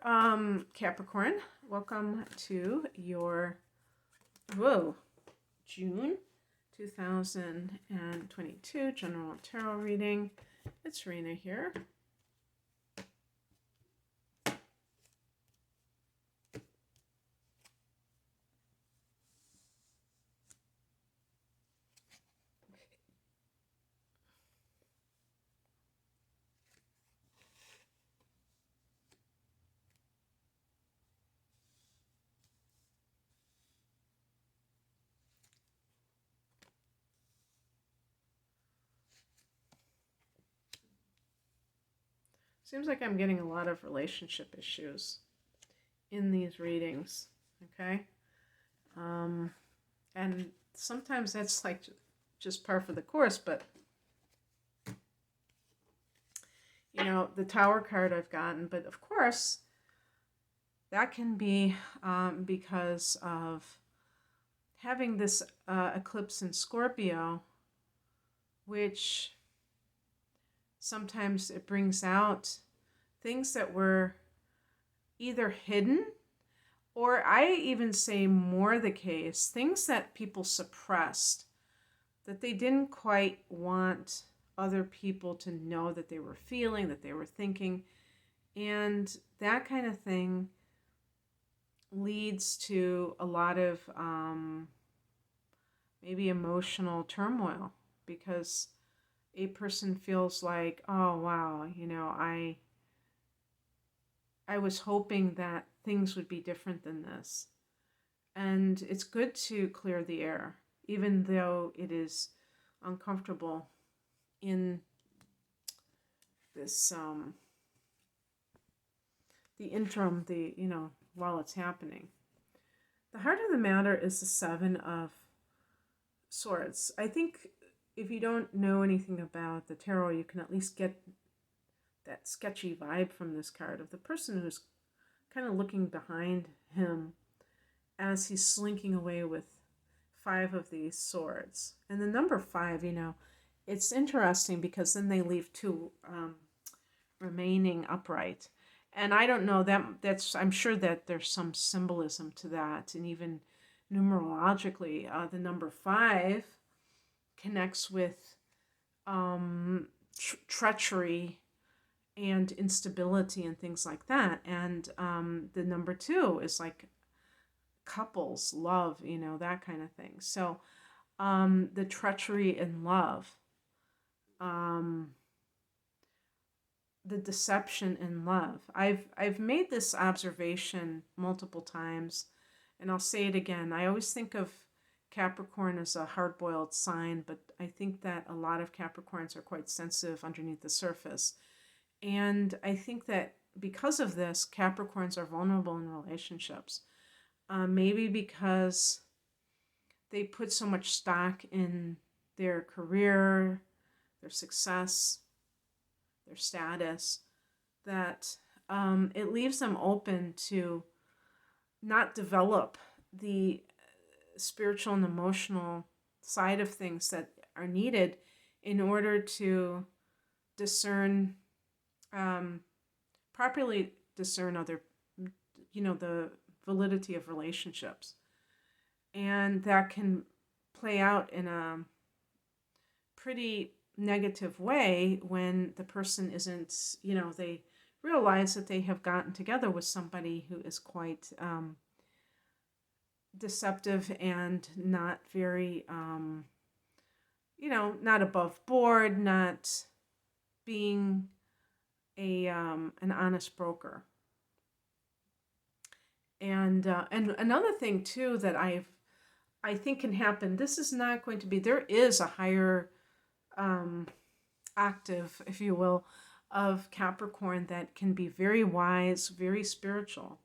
Capricorn. Welcome to your June 2022 General Tarot reading. It's Rena here. Seems like I'm getting a lot of relationship issues in these readings, okay? And sometimes that's like just par for the course, but you know, the Tower card I've gotten, but of course that can be because of having this eclipse in Scorpio, which sometimes it brings out things that were either hidden, or I even say more the case, things that people suppressed, that they didn't quite want other people to know that they were feeling, that they were thinking. And that kind of thing leads to a lot of maybe emotional turmoil, because a person feels like, oh wow, you know, I was hoping that things would be different than this. And it's good to clear the air, even though it is uncomfortable in this the interim, while it's happening. The heart of the matter is the Seven of Swords. I think if you don't know anything about the tarot, you can at least get that sketchy vibe from this card of the person who's kind of looking behind him as he's slinking away with 5 of these swords. And the number 5, you know, it's interesting because then they leave 2 remaining upright. And I don't know, I'm sure that there's some symbolism to that. And even numerologically, the number 5 connects with treachery and instability and things like that. And the number 2 is like couples, love, you know, that kind of thing. So the treachery in love, the deception in love. I've made this observation multiple times, and I'll say it again. I always think of Capricorn as a hard-boiled sign, but I think that a lot of Capricorns are quite sensitive underneath the surface. And I think that because of this, Capricorns are vulnerable in relationships. Maybe because they put so much stock in their career, their success, their status, that it leaves them open to not develop the spiritual and emotional side of things that are needed in order to discern, properly discern other, the validity of relationships. And that can play out in a pretty negative way when the person isn't, they realize that they have gotten together with somebody who is quite deceptive and not very, not above board, not being an honest broker. And another thing too that I think can happen. This is not going to be. There is a higher octave, if you will, of Capricorn that can be very wise, very spiritual.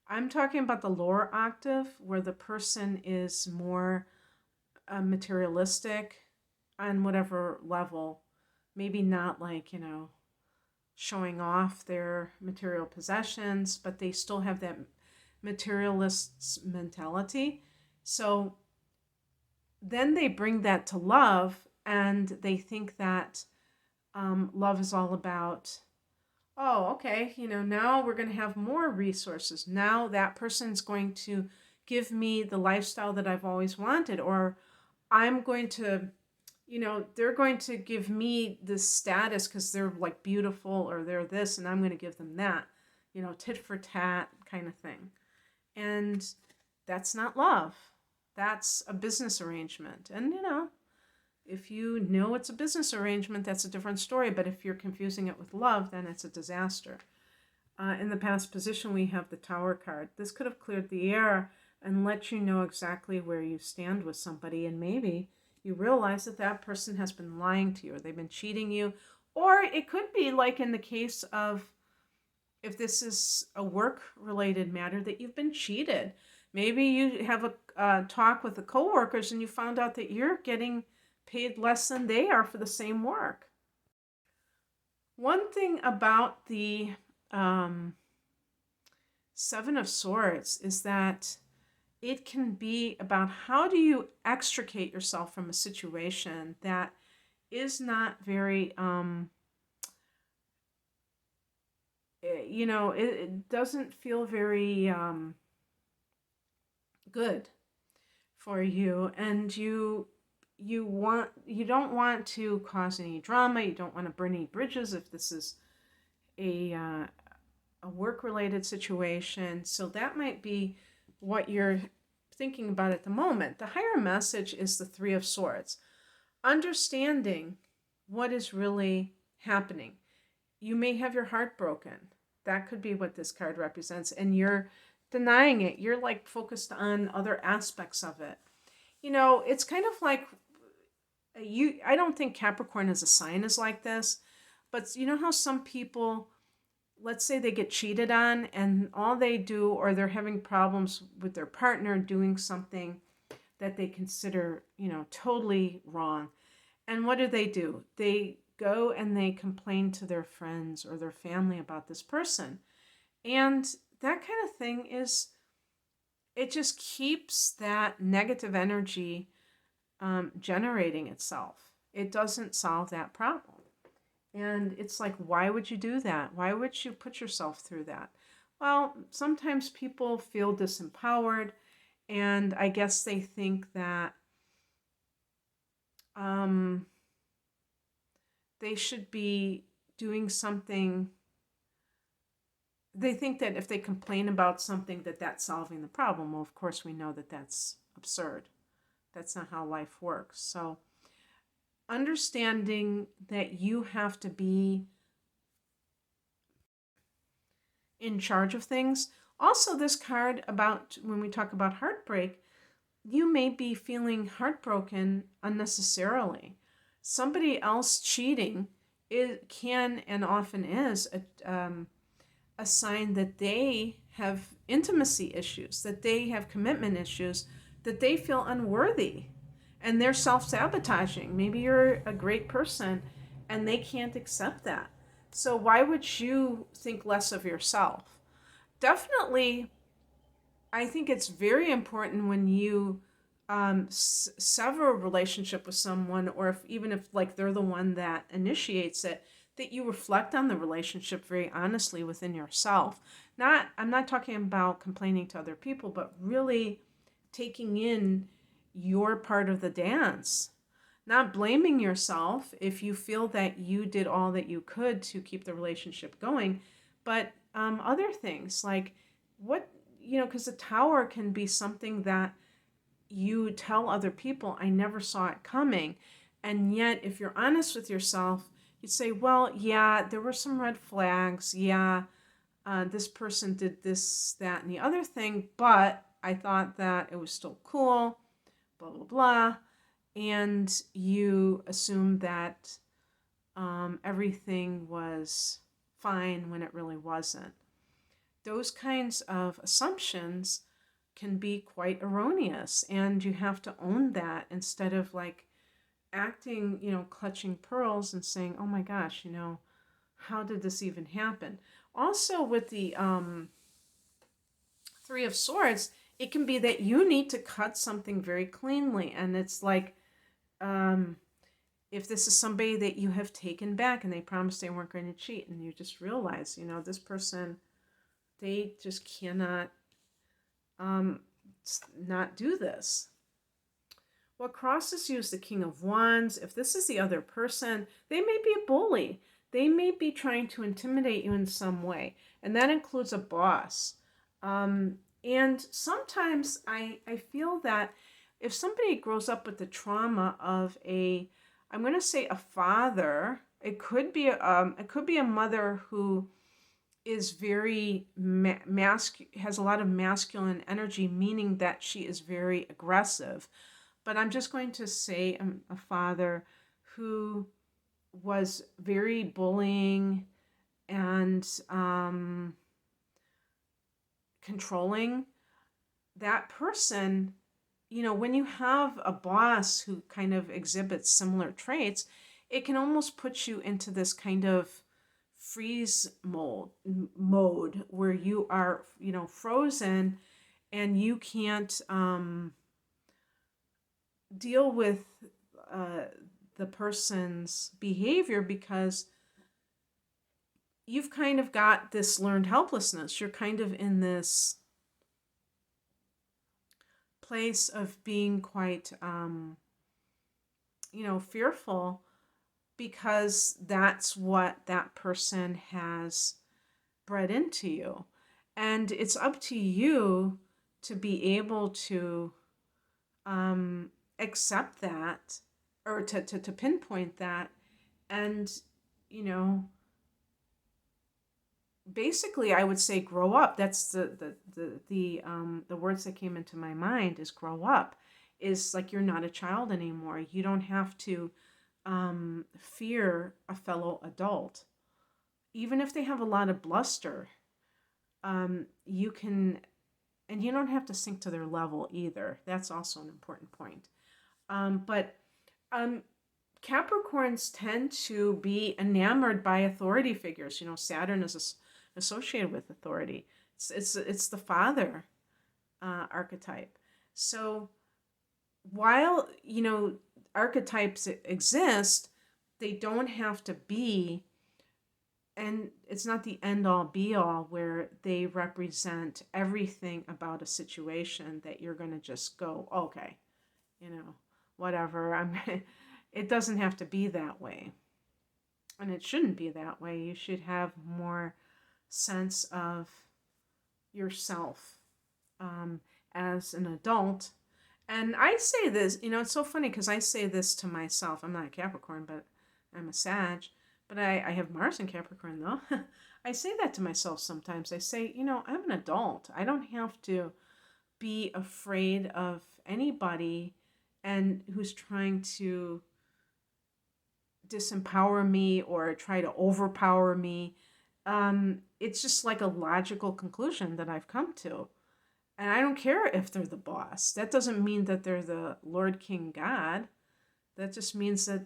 I'm talking about the lower octave, where the person is more materialistic on whatever level. Maybe not like, showing off their material possessions, but they still have that materialist mentality. So then they bring that to love, and they think that love is all about oh, okay, now we're going to have more resources. Now that person's going to give me the lifestyle that I've always wanted, or I'm going to, they're going to give me this status because they're like beautiful or they're this, and I'm going to give them that, tit for tat kind of thing. And that's not love. That's a business arrangement. And, if you know it's a business arrangement, that's a different story. But if you're confusing it with love, then it's a disaster. In the past position, we have the Tower card. This could have cleared the air and let you know exactly where you stand with somebody. And maybe you realize that that person has been lying to you, or they've been cheating you. Or it could be like in the case of, if this is a work-related matter, that you've been cheated. Maybe you have a talk with the coworkers and you found out that you're getting paid less than they are for the same work. One thing about the Seven of Swords is that it can be about how do you extricate yourself from a situation that is not very, it doesn't feel very good for you, and you don't want to cause any drama. You don't want to burn any bridges if this is a work-related situation. So that might be what you're thinking about at the moment. The higher message is the Three of Swords. Understanding what is really happening. You may have your heart broken. That could be what this card represents. And you're denying it. You're like focused on other aspects of it. It's kind of like I don't think Capricorn as a sign is like this, but you know how some people, let's say they get cheated on and all they do, or they're having problems with their partner doing something that they consider, totally wrong. And what do? They go and they complain to their friends or their family about this person. And that kind of thing it just keeps that negative energy generating itself. It doesn't solve that problem. And it's like, why would you do that? Why would you put yourself through that? Well, sometimes people feel disempowered, and I guess they think that they should be doing something. They think that if they complain about something, that's solving the problem. Well, of course, we know that that's absurd. That's not how life works. So understanding that you have to be in charge of things. Also, this card about when we talk about heartbreak, you may be feeling heartbroken unnecessarily. Somebody else cheating can and often is a sign that they have intimacy issues, that they have commitment issues, that they feel unworthy, and they're self-sabotaging. Maybe you're a great person and they can't accept that. So why would you think less of yourself? Definitely, I think it's very important when you sever a relationship with someone, or even if like they're the one that initiates it, that you reflect on the relationship very honestly within yourself. I'm not talking about complaining to other people, but really taking in your part of the dance. Not blaming yourself if you feel that you did all that you could to keep the relationship going, but other things like because the Tower can be something that you tell other people, I never saw it coming. And yet, if you're honest with yourself, you'd say, well, yeah, there were some red flags. Yeah, this person did this, that, and the other thing, but I thought that it was still cool, blah, blah, blah. And you assume that everything was fine when it really wasn't. Those kinds of assumptions can be quite erroneous, and you have to own that instead of like acting, clutching pearls and saying, oh my gosh, how did this even happen? Also with the Three of Swords, it can be that you need to cut something very cleanly, and it's like if this is somebody that you have taken back and they promised they weren't going to cheat, and you just realize, this person, they just cannot um, not do this. What crosses you is the King of Wands. If this is the other person, they may be a bully. They may be trying to intimidate you in some way. And that includes a boss. And sometimes I feel that if somebody grows up with the trauma of I'm going to say a father, it could be a mother who is very has a lot of masculine energy, meaning that she is very aggressive. But I'm just going to say a father who was very bullying and controlling. That person, when you have a boss who kind of exhibits similar traits, it can almost put you into this kind of freeze mode where you are, frozen, and you can't deal with the person's behavior because you've kind of got this learned helplessness. You're kind of in this place of being quite, fearful, because that's what that person has bred into you. And it's up to you to be able to accept that, or to pinpoint that, and basically I would say grow up. That's the words that came into my mind is grow up. Is like you're not a child anymore. You don't have to fear a fellow adult, even if they have a lot of bluster. You can, and you don't have to sink to their level either. That's also an important point. But Capricorns tend to be enamored by authority figures. Saturn is associated with authority. It's the father archetype. So while archetypes exist, they don't have to be, and it's not the end all be all where they represent everything about a situation that you're going to just go, okay, whatever. It doesn't have to be that way. And it shouldn't be that way. You should have more sense of yourself as an adult. And I say this, it's so funny because I say this to myself. I'm not a Capricorn, but I'm a Sag. But I have Mars in Capricorn, though. I say that to myself sometimes. I say, I'm an adult. I don't have to be afraid of anybody and who's trying to disempower me or try to overpower me. It's just like a logical conclusion that I've come to. And I don't care if they're the boss. That doesn't mean that they're the Lord King God. That just means that,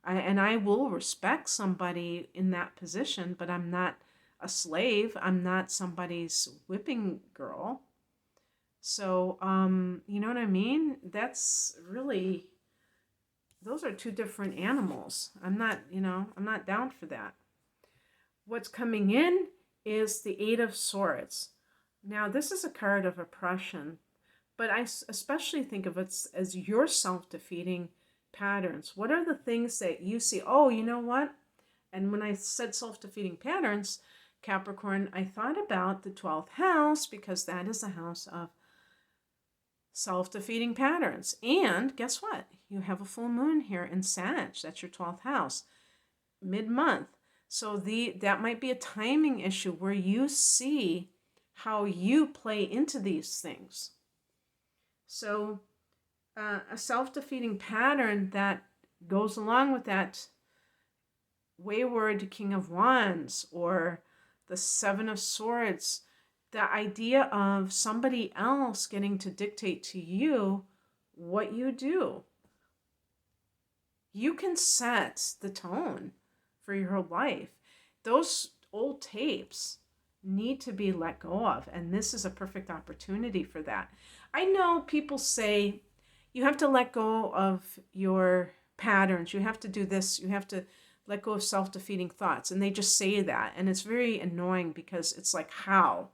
I will respect somebody in that position, but I'm not a slave. I'm not somebody's whipping girl. So, you know what I mean? That's really, those are two different animals. I'm not down for that. What's coming in is the Eight of Swords. Now, this is a card of oppression, but I especially think of it as your self-defeating patterns. What are the things that you see? Oh, you know what? And when I said self-defeating patterns, Capricorn, I thought about the 12th house, because that is the house of self-defeating patterns. And guess what? You have a full moon here in Sag. That's your 12th house, mid-month. So that might be a timing issue where you see how you play into these things. So a self-defeating pattern that goes along with that wayward King of Wands or the Seven of Swords, the idea of somebody else getting to dictate to you what you do. You can set the tone for your life. Those old tapes need to be let go of, and this is a perfect opportunity for that. I know people say you have to let go of your patterns. You have to do this. You have to let go of self-defeating thoughts. And they just say that. And it's very annoying because it's like, how?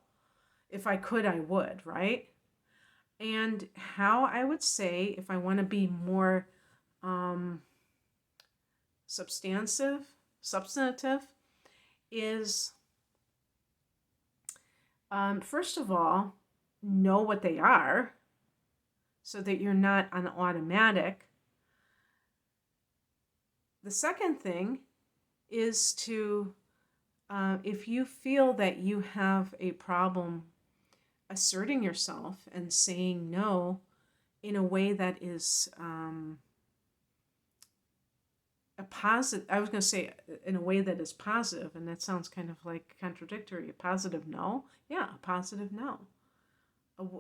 If I could, I would, right? And how I would say, if I want to be more substantive, is first of all, know what they are so that you're not on automatic. The second thing is to, if you feel that you have a problem asserting yourself and saying no in a way that is a positive, I was going to say in a way that is positive, and that sounds kind of like contradictory. A positive no? Yeah, a positive no.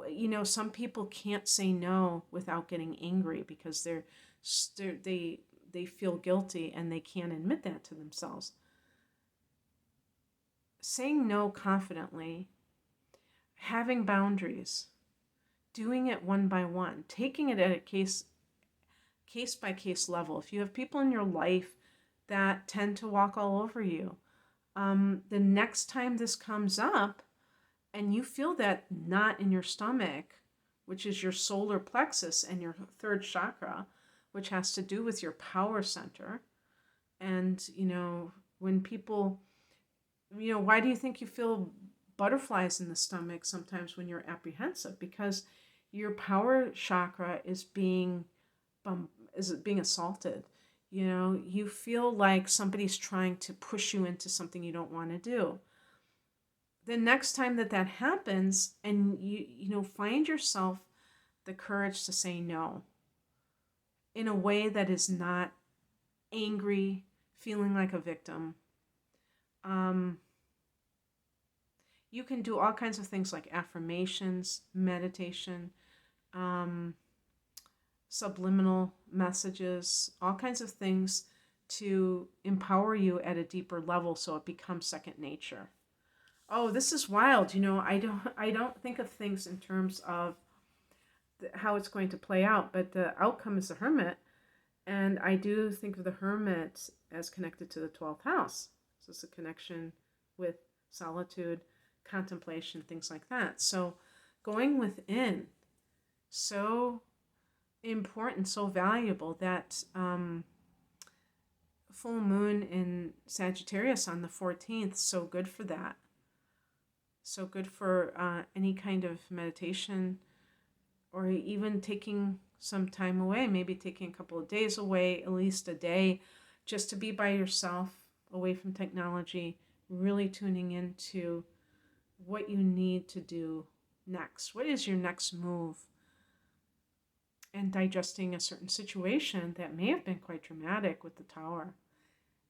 You know, some people can't say no without getting angry because they feel guilty and they can't admit that to themselves. Saying no confidently, having boundaries, doing it one by one, taking it at a case by case level. If you have people in your life that tend to walk all over you, the next time this comes up and you feel that knot in your stomach, which is your solar plexus and your third chakra, which has to do with your power center. And, you know, when people, you know, why do you think you feel butterflies in the stomach sometimes when you're apprehensive? Because your power chakra is being assaulted. You know, you feel like somebody's trying to push you into something you don't want to do. The next time that happens, and you know, find yourself the courage to say no in a way that is not angry, feeling like a victim. You can do all kinds of things like affirmations, meditation, subliminal messages, all kinds of things to empower you at a deeper level so it becomes second nature. Oh, this is wild. You know, I don't think of things in terms of how it's going to play out, but the outcome is the Hermit, and I do think of the Hermit as connected to the 12th house. So it's a connection with solitude, contemplation, things like that. So going within, so important, so valuable. That full moon in Sagittarius on the 14th, so good for that. So good for any kind of meditation, or even taking some time away, maybe taking a couple of days away, at least a day, just to be by yourself, away from technology, really tuning into what you need to do next. What is your next move? And digesting a certain situation that may have been quite dramatic with the Tower.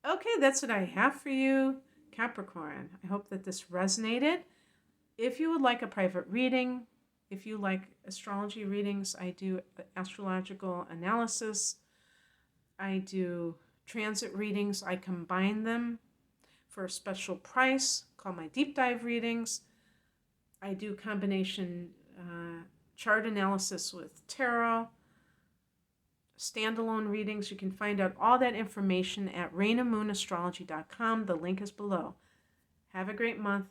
Okay, that's what I have for you, Capricorn. I hope that this resonated. If you would like a private reading, if you like astrology readings, I do astrological analysis. I do transit readings. I combine them for a special price called my deep dive readings. I do combination chart analysis with tarot, standalone readings. You can find out all that information at rainamoonastrology.com. The link is below. Have a great month.